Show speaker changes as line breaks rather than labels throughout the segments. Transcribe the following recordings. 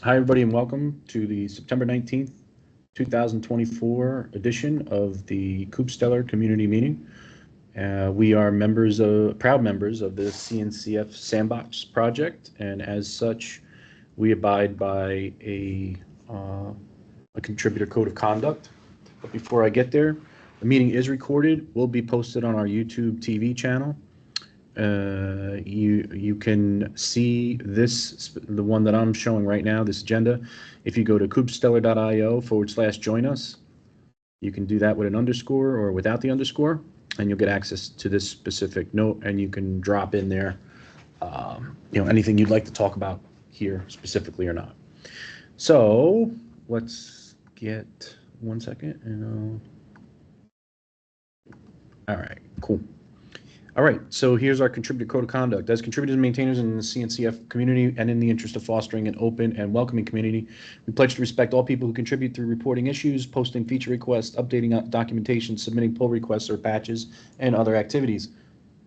Hi, everybody, and welcome to the September 19th, 2024 edition of the KubeStellar Community Meeting. We are proud members of the CNCF Sandbox project, and as such, we abide by a contributor code of conduct. But before I get there, the meeting is recorded, will be posted on our YouTube TV channel. You can see the one that I'm showing right now, this agenda. If you go to kubestellar.io/join us, you can do that with an underscore or without the underscore, and you'll get access to this specific note, and you can drop in there, anything you'd like to talk about here specifically or not. So let's get 1 second. All right, cool. All right, so here's our contributor code of conduct. As contributors and maintainers in the CNCF community and in the interest of fostering an open and welcoming community, we pledge to respect all people who contribute through reporting issues, posting feature requests, updating documentation, submitting pull requests or patches, and other activities.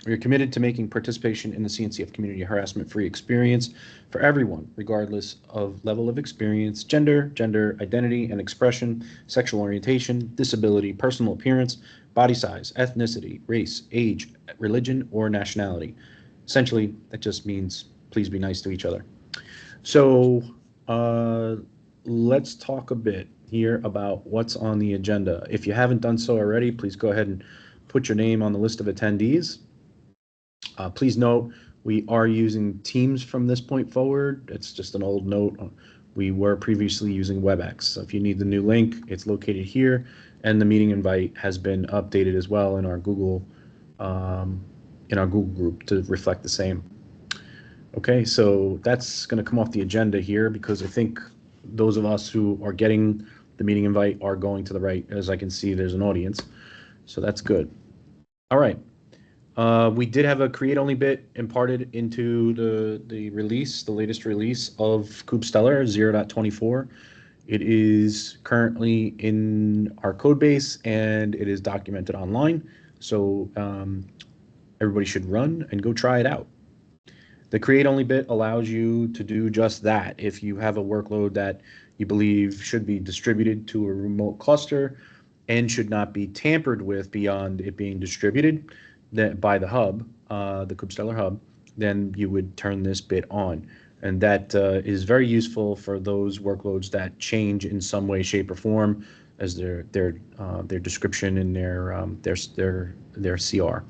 We are committed to making participation in the CNCF community a harassment-free experience for everyone, regardless of level of experience, gender, identity and expression, sexual orientation, disability, personal appearance, body size, ethnicity, race, age, religion, or nationality. Essentially, that just means please be nice to each other. So let's talk a bit here about what's on the agenda. If you haven't done so already, please go ahead and put your name on the list of attendees. Please note, we are using Teams from this point forward. It's just an old note. We were previously using WebEx. So if you need the new link, it's located here, and the meeting invite has been updated as well in our Google group to reflect the same. Okay, so that's going to come off the agenda here because I think those of us who are getting the meeting invite are going to the right. As I can see, there's an audience, so that's good. All right. We did have a create-only bit imparted into the release, the latest release of KubeStellar 0.24. It is currently in our code base and it is documented online. So everybody should run and go try it out. The create-only bit allows you to do just that. If you have a workload that you believe should be distributed to a remote cluster and should not be tampered with beyond it being distributed by the hub, the KubeStellar hub, then you would turn this bit on. And that is very useful for those workloads that change in some way, shape, or form as their description in their CR.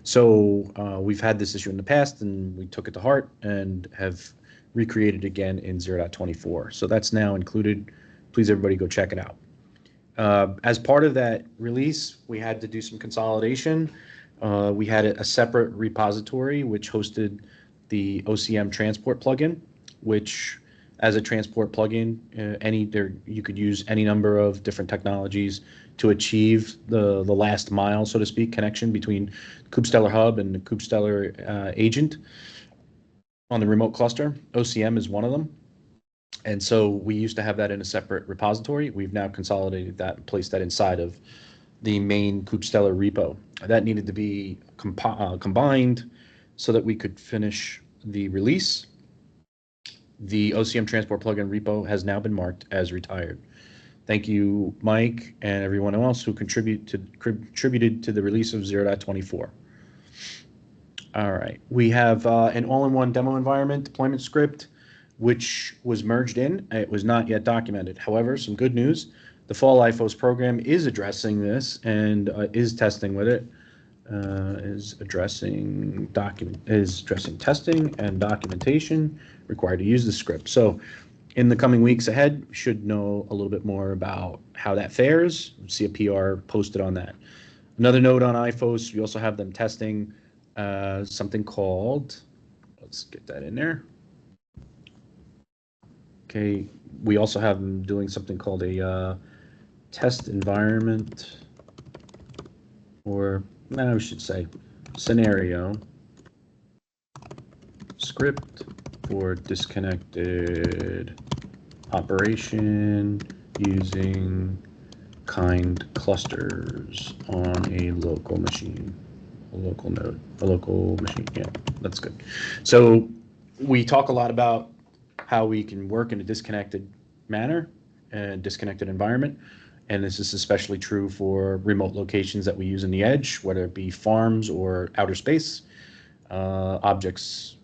So we've had this issue in the past, and we took it to heart and have recreated again in 0.24. So that's now included. Please, everybody, go check it out. As part of that release, we had to do some consolidation. We had a separate repository which hosted the ocm-transport-plugin, which, as a transport plugin, you could use any number of different technologies to achieve the last mile, so to speak, connection between KubeStellar Hub and the KubeStellar agent on the remote cluster. OCM is one of them. And so we used to have that in a separate repository. We've now consolidated that and placed that inside of the main KubeStellar repo. That needed to be combined so that we could finish the release. The ocm-transport-plugin repo has now been marked as retired. Thank you, Mike, and everyone else who contributed to the release of 0.24. All right, we have an all-in-one demo environment deployment script, which was merged in. It was not yet documented. However, some good news. The fall IFOS program is addressing this and is testing with it. Is addressing testing and documentation required to use the script. So in the coming weeks ahead, we should know a little bit more about how that fares. We'll see a PR posted on that. Another note on IFOS, we also have them testing something called, let's get that in there. Okay, we also have them doing something called a test environment, or I should say scenario script for disconnected operation using kind clusters on a local machine, a local node, a local machine. Yeah, that's good. So we talk a lot about how we can work in a disconnected manner and disconnected environment. And this is especially true for remote locations that we use in the edge, whether it be farms or outer space. Objects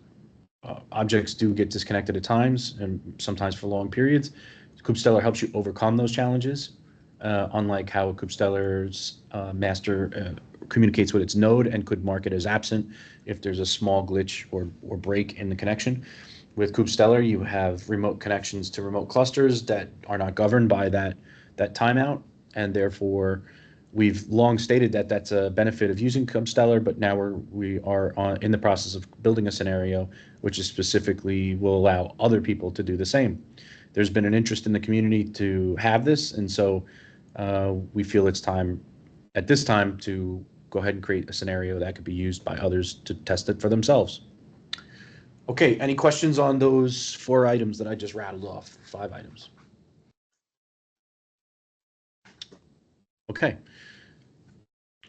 do get disconnected at times, and sometimes for long periods. KubeStellar helps you overcome those challenges, unlike how KubeStellar's master communicates with its node and could mark it as absent if there's a small glitch or break in the connection. With KubeStellar, you have remote connections to remote clusters that are not governed by that timeout, and therefore we've long stated that that's a benefit of using KubeStellar, but now we are in the process of building a scenario which is specifically will allow other people to do the same. There's been an interest in the community to have this, and so we feel it's time at this time to go ahead and create a scenario that could be used by others to test it for themselves. Okay, any questions on those 4 items that I just rattled off, 5 items? Okay,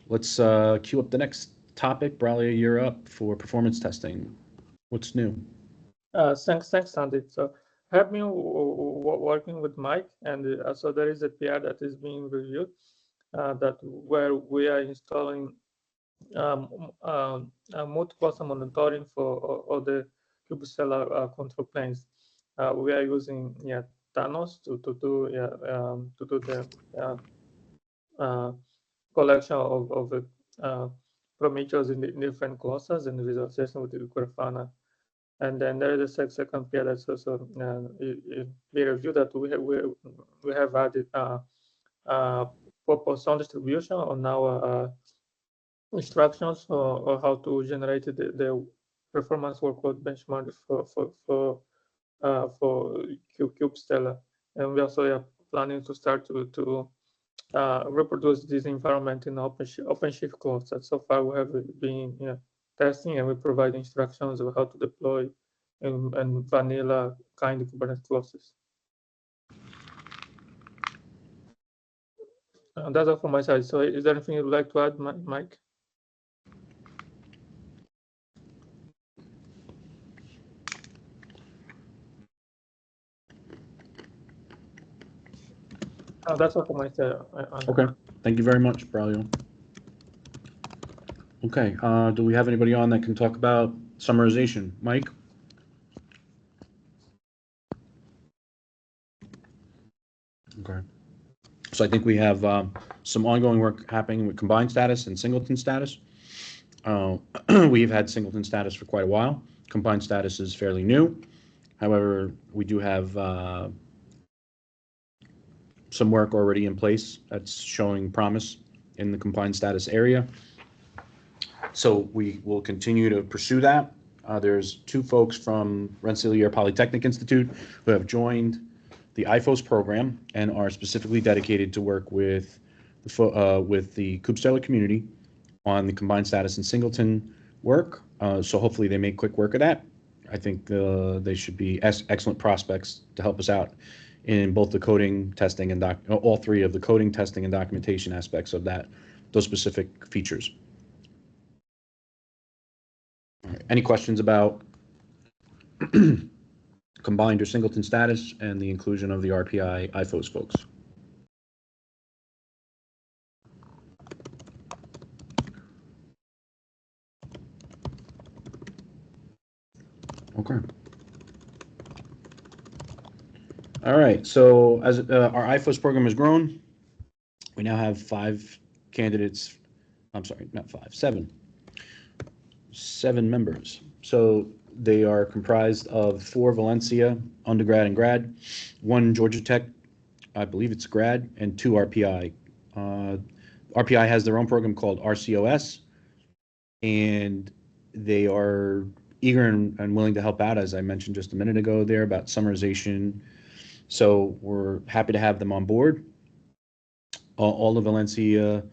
let's queue up the next topic. Braulio, you're up for performance testing. What's new?
Thanks, Sandy. So I have been working with Mike, and so there is a PR that is being reviewed where we are installing multi-cluster monitoring for all the KubeStellar control planes. We are using Thanos to do the collection of the parameters in the different clusters and the visualization with the Grafana. And then there is a second PR that's also we review that we have added proper sound distribution on our instructions or how to generate the performance workload benchmark for KubeStellar. And we also are planning to start to reproduce this environment in OpenShift cluster. So far, we have been testing, and we provide instructions of how to deploy and vanilla kind of Kubernetes clusters. That's all from my side. So is there anything you'd like to add, Mike? That's all from my side.
Okay, thank you very much, Braulio. Okay, do we have anybody on that can talk about summarization? Mike? Okay. So I think we have some ongoing work happening with combined status and singleton status. We've had singleton status for quite a while. Combined status is fairly new. However, we do have some work already in place that's showing promise in the combined status area. So we will continue to pursue that. There's 2 folks from Rensselaer Polytechnic Institute who have joined the IFOS program and are specifically dedicated to work with the KubeStellar community on the combined status and singleton work. So hopefully they make quick work of that. I think they should be excellent prospects to help us out in both the coding, testing, and all 3 of the coding, testing, and documentation aspects of those specific features. All right. Any questions about combined or singleton status and the inclusion of the RPI IFOS folks? Okay. All right, so as our IFOS program has grown, we now have 5 candidates. I'm sorry, not 5, 7. 7 members. So they are comprised of 4 Valencia undergrad and grad, 1 Georgia Tech, I believe it's grad, and 2 RPI. RPI has their own program called RCOS, and they are eager and willing to help out, as I mentioned just a minute ago there about summarization. So we're happy to have them on board. All of Valencia,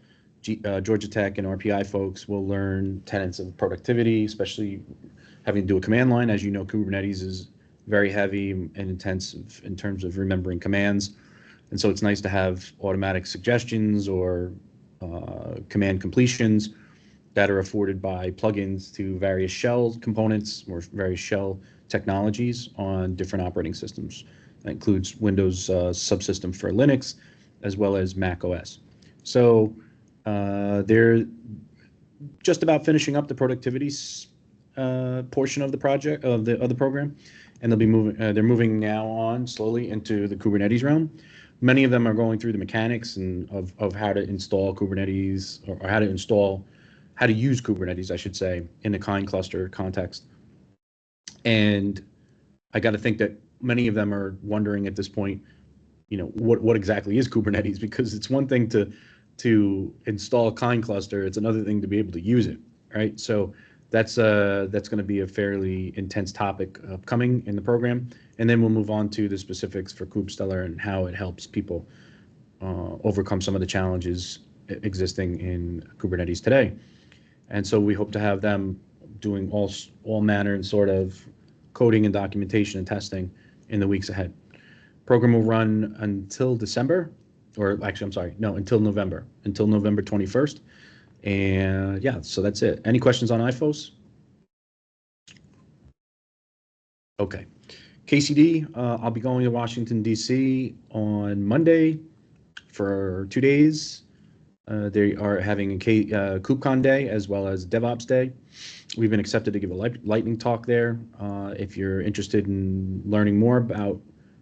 Georgia Tech, and RPI folks will learn tenets of productivity, especially having to do a command line. As you know, Kubernetes is very heavy and intensive in terms of remembering commands. And so it's nice to have automatic suggestions or command completions that are afforded by plugins to various shell components or various shell technologies on different operating systems. That includes Windows subsystem for Linux, as well as Mac OS. So they're just about finishing up the productivity portion of the project of the program, and they'll be moving. They're moving now on slowly into the Kubernetes realm. Many of them are going through the mechanics and of how to install Kubernetes or how to use Kubernetes, I should say, in a kind cluster context. And I got to think that many of them are wondering at this point, what exactly is Kubernetes? Because it's one thing to install a kind cluster, it's another thing to be able to use it, right? So that's going to be a fairly intense topic upcoming in the program, and then we'll move on to the specifics for KubeStellar and how it helps people overcome some of the challenges existing in Kubernetes today. And so we hope to have them doing all manner and sort of coding and documentation and testing in the weeks ahead. Program will run until December, or actually, I'm sorry, no, until November 21st. And yeah, so that's it. Any questions on IFOS? Okay. KCD, I'll be going to Washington, D.C. on Monday for 2 days. They are having a KubeCon day as well as DevOps day. We've been accepted to give a lightning talk there. If you're interested in learning more about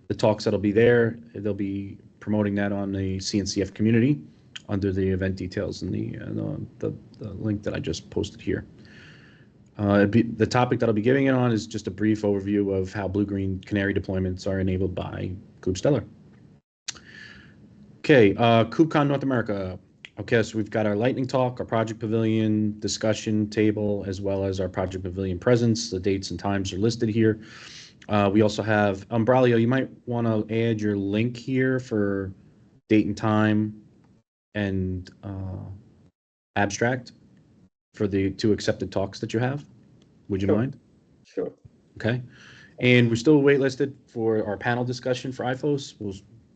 the talks that'll be there, they'll be promoting that on the CNCF community under the event details in the link that I just posted here. The topic that I'll be giving it on is just a brief overview of how blue-green canary deployments are enabled by KubeStellar. Okay, KubeCon North America. Okay, so we've got our lightning talk, our project pavilion discussion table, as well as our project pavilion presence. The dates and times are listed here. We also have Umbralio. You might want to add your link here for date and time and abstract for the 2 accepted talks that you have. Would you mind?
Sure.
Okay. And we're still waitlisted for our panel discussion for IFOS.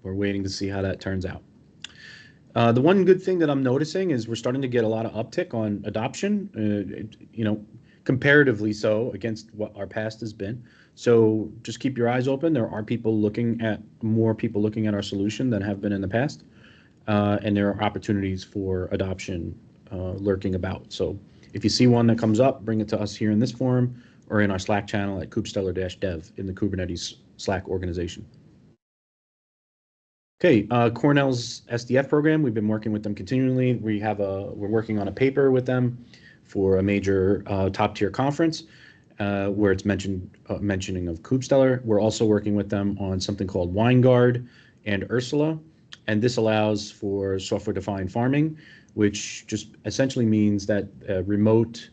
We're waiting to see how that turns out. The one good thing that I'm noticing is we're starting to get a lot of uptick on adoption, comparatively so against what our past has been. So just keep your eyes open. There are more people looking at our solution than have been in the past. And there are opportunities for adoption lurking about. So if you see one that comes up, bring it to us here in this forum or in our Slack channel at KubeStellar-dev in the Kubernetes Slack organization. Okay, Cornell's SDF program, we've been working with them continually. We're working on a paper with them for a major top-tier conference where it's mentioning of KubeStellar. We're also working with them on something called WineGuard and Ursula, and this allows for software-defined farming, which just essentially means that remote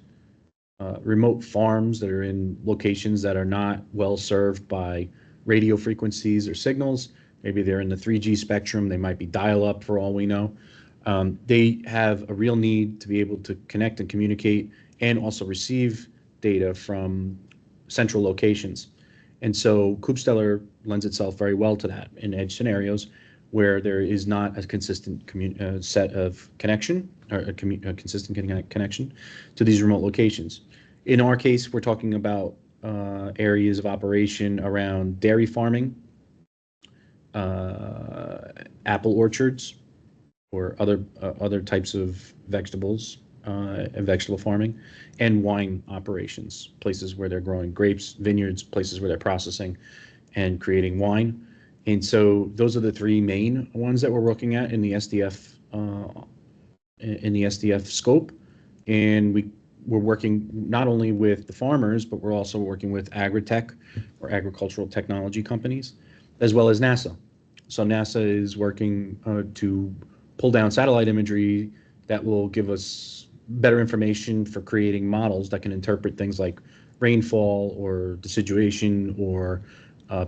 farms that are in locations that are not well served by radio frequencies or signals. Maybe they're in the 3G spectrum. They might be dial-up for all we know. They have a real need to be able to connect and communicate and also receive data from central locations. And so KubeStellar lends itself very well to that in edge scenarios where there is not a consistent set of connection or a consistent connection to these remote locations. In our case, we're talking about areas of operation around dairy farming, apple orchards, or other types of vegetables and vegetable farming, and wine operations, places where they're growing grapes, vineyards, places where they're processing and creating wine. And so those are the 3 main ones that we're looking at in the SDF scope. And we're working not only with the farmers, but we're also working with agritech or agricultural technology companies, as well as NASA. So NASA is working to pull down satellite imagery that will give us better information for creating models that can interpret things like rainfall or deciduation or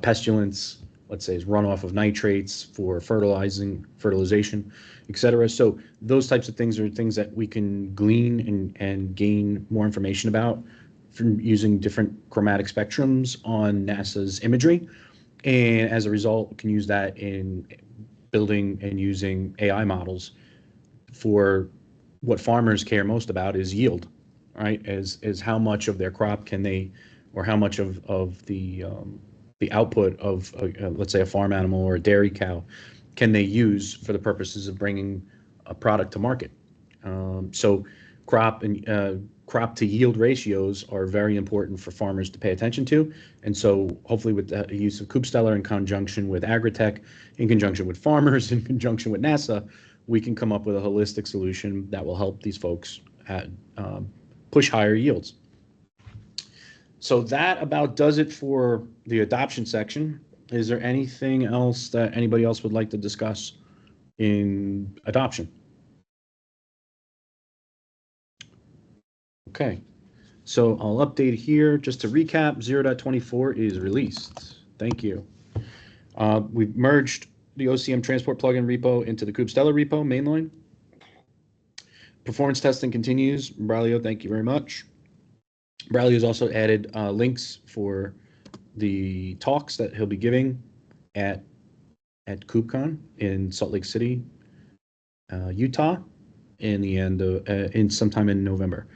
pestilence, let's say is runoff of nitrates for fertilization, et cetera. So those types of things are things that we can glean and gain more information about from using different chromatic spectrums on NASA's imagery. And as a result, we can use that in building and using AI models for what farmers care most about is yield, right? Is how much of their crop can they, or how much of the output of let's say a farm animal or a dairy cow can they use for the purposes of bringing a product to market. So crop to yield ratios are very important for farmers to pay attention to. And so hopefully with the use of KubeStellar in conjunction with Agritech, in conjunction with farmers, in conjunction with NASA, we can come up with a holistic solution that will help these folks push higher yields. So that about does it for the adoption section. Is there anything else that anybody else would like to discuss in adoption? Okay, so I'll update here. Just to recap, 0.24 is released. Thank you. We've merged the OCM transport plugin repo into the KubeStellar repo mainline. Performance testing continues. Braulio, thank you very much. Braulio has also added links for the talks that he'll be giving at KubeCon in Salt Lake City, Utah, in the end in sometime in November.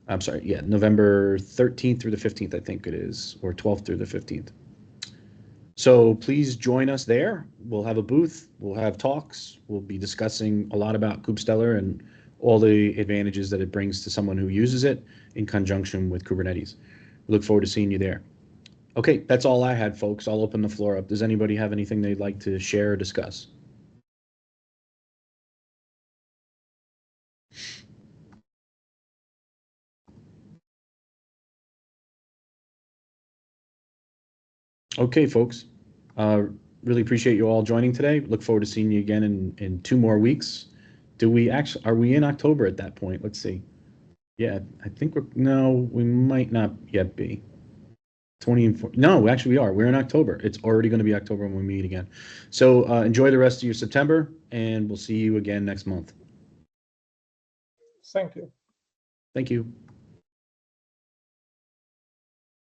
I'm sorry, yeah, November 13th through the 15th, I think it is, or 12th through the 15th. So please join us there. We'll have a booth, we'll have talks, we'll be discussing a lot about KubeStellar and all the advantages that it brings to someone who uses it in conjunction with Kubernetes. We look forward to seeing you there. Okay, that's all I had, folks. I'll open the floor up. Does anybody have anything they'd like to share or discuss? Okay, folks. Really appreciate you all joining today. Look forward to seeing you again in 2 more weeks. Are we in October at that point? Let's see. Yeah, I think we might not yet be. 20 and 4. No, actually we are. We're in October. It's already going to be October when we meet again. So enjoy the rest of your September, and we'll see you again next month.
Thank you.
Thank you.